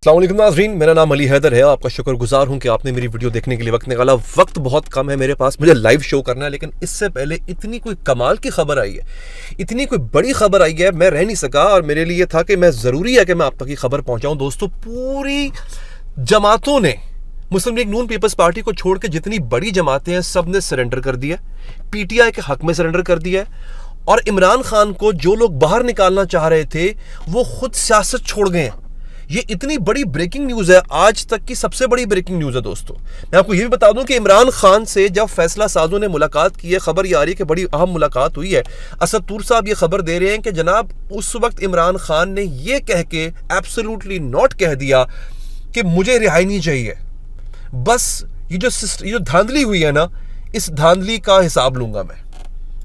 अस्सलाम वालेकुम नाज़रीन, मेरा नाम अली हैदर है। आपका शुक्रगुजार हूं कि आपने मेरी वीडियो देखने के लिए वक्त निकाला। वक्त बहुत कम है मेरे पास, मुझे लाइव शो करना है, लेकिन इससे पहले इतनी कोई कमाल की खबर आई है, इतनी कोई बड़ी खबर आई है, मैं रह नहीं सका और मेरे लिए था कि मैं ज़रूरी है कि मैं आप तक ये खबर पहुँचाऊँ। दोस्तों, पूरी जमातों ने मुस्लिम लीग नून पीपल्स पार्टी को छोड़ के जितनी बड़ी जमातें हैं सब ने सरेंडर कर दिया, PTI के हक में सरेंडर कर दिया है। और इमरान खान को जो लोग बाहर निकालना चाह रहे थे वो खुद सियासत छोड़ गए हैं। ये इतनी बड़ी ब्रेकिंग न्यूज़ है, आज तक की सबसे बड़ी ब्रेकिंग न्यूज़ है। दोस्तों, मैं आपको ये भी बता दूं कि इमरान खान से जब फैसला साजों ने मुलाकात की है, खबर ये आ रही है कि बड़ी अहम मुलाकात हुई है। असद तूर साहब ये खबर दे रहे हैं कि जनाब उस वक्त इमरान खान ने ये कह के एब्सोल्युटली नॉट कह दिया कि मुझे रिहाई नहीं चाहिए, बस ये जो धांधली हुई है ना, इस धांधली का हिसाब लूंगा मैं।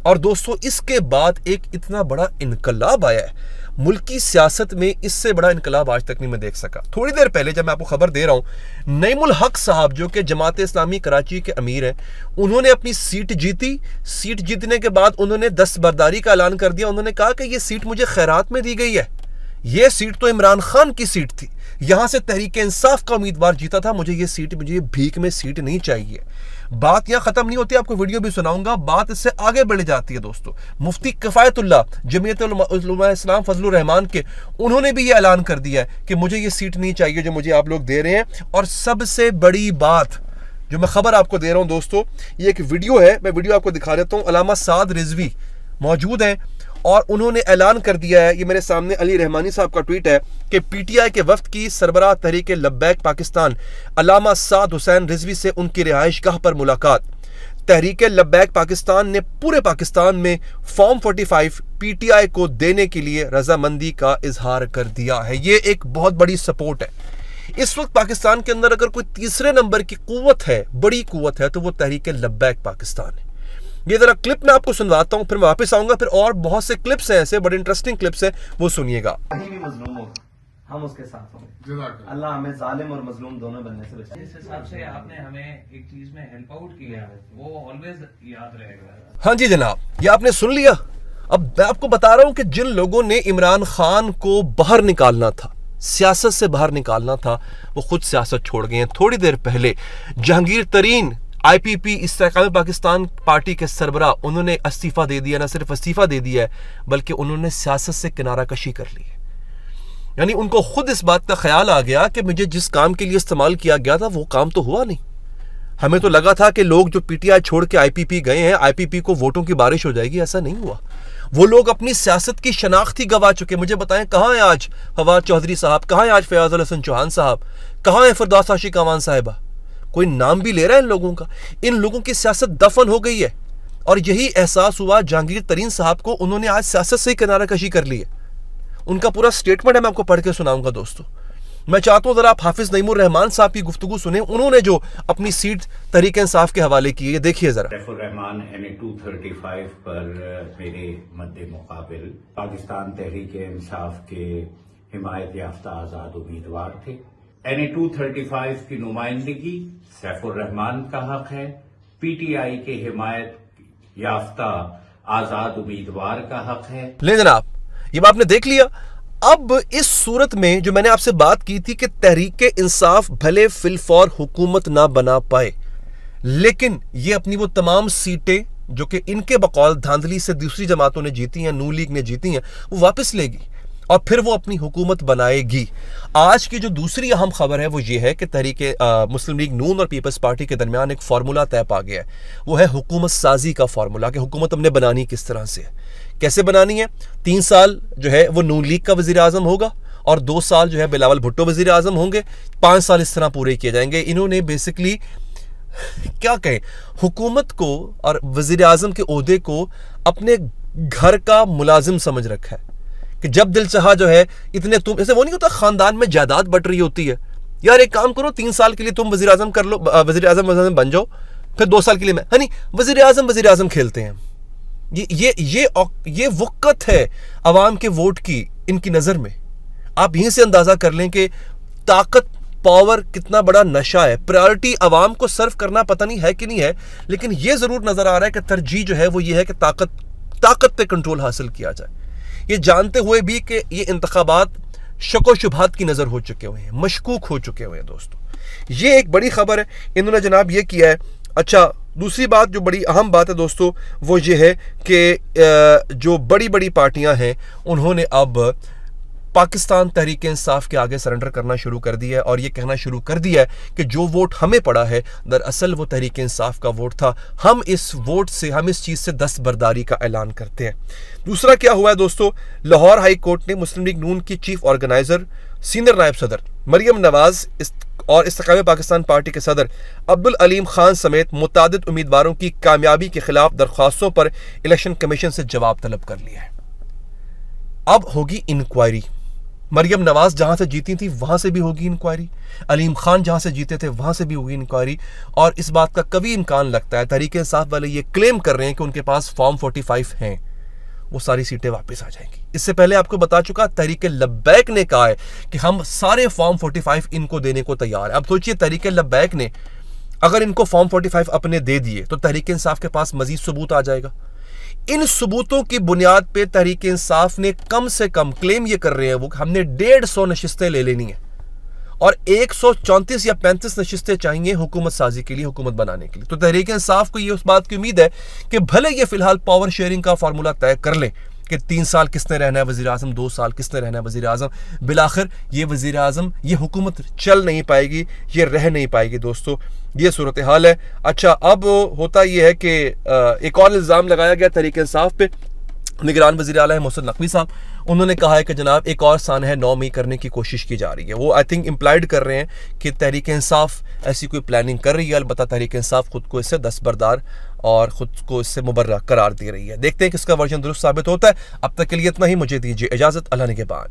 और दोस्तों, इसके बाद एक इतना बड़ा इनकलाब आया है मुल्की सियासत में, इससे बड़ा इनकलाब आज तक नहीं मैं देख सका। थोड़ी देर पहले जब मैं आपको खबर दे रहा हूं, नईमुल हक साहब जो कि जमात इस्लामी कराची के अमीर हैं, उन्होंने अपनी सीट जीती। सीट जीतने के बाद उन्होंने दस्तबरदारी का ऐलान कर दिया। उन्होंने कहा कि ये सीट मुझे खैरात में दी गई है, ये सीट तो इमरान खान की सीट थी, यहां से तहरीक इंसाफ का उम्मीदवार जीता था, मुझे ये भीख में सीट नहीं चाहिए। बात यहां खत्म नहीं होती, आपको वीडियो भी सुनाऊंगा, बात इससे आगे बढ़ जाती है। दोस्तों, मुफ्ती किफायतुल्लाह जमीयत उलमा इस्लाम फजलुर रहमान के, उन्होंने भी ये ऐलान कर दिया है कि मुझे ये सीट नहीं चाहिए जो मुझे आप लोग दे रहे हैं। और सबसे बड़ी बात जो मैं खबर आपको दे रहा हूं दोस्तों, ये एक वीडियो है, मैं वीडियो आपको दिखा देता हूं। अल्लामा साद रिजवी मौजूद हैं और उन्होंने ऐलान कर दिया है, ये मेरे सामने अली रहमानी साहब का ट्वीट है कि PTI के वफ्द की सरबराह तहरीक लब्बैक पाकिस्तान अल्लामा साद हुसैन रिजवी से उनकी रिहाइशगाह पर मुलाकात। तहरीक लब्बैक पाकिस्तान ने पूरे पाकिस्तान में फॉर्म 45 PTI को देने के लिए रजामंदी का इजहार कर दिया है। ये एक बहुत बड़ी सपोर्ट है। इस वक्त पाकिस्तान के अंदर अगर कोई तीसरे नंबर की कुव्वत है, बड़ी कुव्वत है, तो वो तहरीक लब्बैक पाकिस्तान है। ये जरा क्लिप मैं आपको सुनवाता हूँ, फिर मैं वापस आऊंगा, फिर और बहुत से क्लिप्स हैं ऐसे, बड़े इंटरेस्टिंग क्लिप्स हैं, वो सुनिएगा। हम उसके साथ होंगे। अल्लाह हमें जालिम और मजलूम दोनों बनने से बचाए। जिस हिसाब से आपने हमें एक चीज में हेल्प आउट किया है वो ऑलवेज याद रहेगा। हाँ जी जनाब, ये आपने सुन लिया। अब मैं आपको बता रहा हूं कि जिन लोगों ने इमरान खान को बाहर निकालना था, सियासत से बाहर निकालना था, वो खुद सियासत छोड़ गए हैं। थोड़ी देर पहले जहांगीर तरीन IPP इस्तेकाम पाकिस्तान पार्टी के सरबराह, उन्होंने इस्तीफा दे दिया। ना सिर्फ इस्तीफा दे दिया है, बल्कि उन्होंने सियासत से किनारा कशी कर ली है। यानी उनको खुद इस बात का ख्याल आ गया कि मुझे जिस काम के लिए इस्तेमाल किया गया था वो काम तो हुआ नहीं। हमें तो लगा था कि लोग जो PTI छोड़ के IPP गए हैं, IPP को वोटों की बारिश हो जाएगी, ऐसा नहीं हुआ। वो लोग अपनी सियासत की शनाख्त ही गवा चुके। मुझे बताएं, कहाँ है आज फवाद चौधरी साहब, कहाँ है आज फयाज अल हसन चौहान साहब, कहाँ है फिरदौस आशिक अवान साहिबा? कोई नाम भी ले रहा है इन लोगों का? इन लोगों की सियासत दफन हो गई है। और यही एहसास हुआ जहांगीर तरीन साहब को, उन्होंने आज सियासत से ही किनारा कशी कर ली है। उनका पूरा स्टेटमेंट है, मैं आपको पढ़ के सुनाऊंगा। दोस्तों, मैं चाहता हूं जरा आप हाफिज नईमुर रहमान साहब की गुफ्तगू सुने, उन्होंने जो अपनी सीट तहरीक इंसाफ के हवाले की है, देखिए जरा। सैफुर रहमान NA 235 पर मेरे मद्दे मुकाबिल पाकिस्तान तहरीक इंसाफ के हिमायत याफ्ता आजाद उम्मीदवार थे। NA 235 की नुमाइंदगी सैफुर रहमान का हक है, PTI के हिमायत याफ्ता आजाद उम्मीदवार का हक है। ले जनाब, ये आपने देख लिया। अब इस सूरत में जो मैंने आपसे बात की थी कि तहरीक इंसाफ भले फिलफौर हुकूमत ना बना पाए, लेकिन ये अपनी वो तमाम सीटें जो कि इनके बकौल धांधली से दूसरी जमातों ने जीती हैं, नून लीग ने जीती हैं, वो वापस लेगी और फिर वो अपनी हुकूमत बनाएगी। आज की जो दूसरी अहम खबर है वो ये है कि तहरीक मुस्लिम लीग नून और पीपल्स पार्टी के दरमियान एक फार्मूला तय पा गया है। वो है हुकूमत साजी का फार्मूला, कि हुकूमत हमने बनानी किस तरह से है, कैसे बनानी है। 3 साल जो है वो नून लीग का वजीर आजम होगा और 2 साल जो है बिलावल भुट्टो वजीर आजम होंगे। 5 साल इस तरह पूरे किए जाएंगे। इन्होंने बेसिकली क्या कहें, हुकूमत को और वजीर आजम के ओहदे को अपने घर का मुलाजिम समझ रखा है कि जब दिल चाहा जो है इतने, तुम ऐसे वो नहीं होता खानदान में जायदाद बट रही होती है, यार एक काम करो 3 साल के लिए तुम वजीर आजम कर लो, वजीर आजम बन जाओ, फिर 2 साल के लिए मैं, है नहीं, वजीर आजम खेलते हैं। ये वक़्त है अवाम के वोट की इनकी नजर में। आप यहीं से अंदाजा कर लें कि ताकत, पावर कितना बड़ा नशा है। प्रायोरिटी अवाम को सर्व करना पता नहीं है कि नहीं है, लेकिन यह जरूर नजर आ रहा है कि तरजीह जो है वो ये है कि ताकत पे कंट्रोल हासिल किया जाए। ये जानते हुए भी कि ये इंतखाबात शको शुबहात की नज़र हो चुके हुए हैं, मशकूक हो चुके हुए हैं दोस्तों। ये एक बड़ी खबर है, इन्होंने जनाब ये किया है। अच्छा, दूसरी बात जो बड़ी अहम बात है दोस्तों वो ये है कि जो बड़ी बड़ी पार्टियां हैं उन्होंने अब पाकिस्तान तहरीक इंसाफ के आगे सरेंडर करना शुरू कर दिया है और ये कहना शुरू कर दिया है कि जो वोट हमें पड़ा है दरअसल वो तहरीक इंसाफ का वोट था, हम इस वोट से, हम इस चीज़ से दस्तबरदारी का ऐलान करते हैं। दूसरा क्या हुआ है दोस्तों, लाहौर हाई कोर्ट ने मुस्लिम लीग नून की चीफ ऑर्गेनाइजर सीनियर नायब सदर मरियम नवाज और इस्तेकाम पाकिस्तान पार्टी के सदर अब्दुल अलीम खान समेत मुतादिद उम्मीदवारों की कामयाबी के खिलाफ दरख्वास्तों पर इलेक्शन कमीशन से जवाब तलब कर लिया है। अब होगी इंक्वायरी। मरियम नवाज जहां से जीती थी वहां से भी होगी इंक्वायरी, अलीम खान जहां से जीते थे वहां से भी होगी इंक्वायरी। और इस बात का कभी इम्कान लगता है, तहरीक इंसाफ वाले ये क्लेम कर रहे हैं कि उनके पास फॉर्म 45 हैं, वो सारी सीटें वापस आ जाएंगी। इससे पहले आपको बता चुका, तहरीक लब्बैक ने कहा है कि हम सारे फॉर्म 45 इनको देने को तैयार है। अब सोचिए, तहरीक लब्बैक ने अगर इनको फॉर्म 45 अपने दे दिए तो तहरीक इंसाफ के पास मजीद सबूत आ जाएगा। इन सबूतों की बुनियाद पे तहरीक इंसाफ ने कम से कम क्लेम ये कर रहे हैं वो कि हमने 150 नशिस्तें ले लेनी है और 134 या 35 नशिस्तें चाहिए हुकूमत साजी के लिए, हुकूमत बनाने के लिए। तो तहरीक इंसाफ को ये उस बात की उम्मीद है कि भले ये फिलहाल पावर शेयरिंग का फार्मूला तय कर ले कि 3 साल किसने रहना है वजीर आजम, 2 साल किसने रहना है वजीर आजम, बिलाखिर ये वजीर आजम, ये हुकूमत चल नहीं पाएगी, ये रह नहीं पाएगी दोस्तों, ये सूरत हाल है। अच्छा, अब होता यह है कि एक और इल्ज़ाम लगाया गया तहरीक इंसाफ पे, निगरान वज़ीर आला है मोहसिन नकवी साहब, उन्होंने कहा है कि जनाब एक और सानह 9 मई करने की कोशिश की जा रही है। वो आई थिंक इम्प्लाइड कर रहे हैं कि तहरीक इंसाफ ऐसी कोई प्लानिंग कर रही है। अलबत्ता तहरीक इंसाफ खुद को इससे दस्तबरदार और खुद को इससे मुबर्रा करार दे रही है। देखते हैं किसका वर्जन दुरुस्त साबित होता है। अब तक के लिए इतना ही, मुझे दीजिए इजाज़त, अल्लाह निगहबान।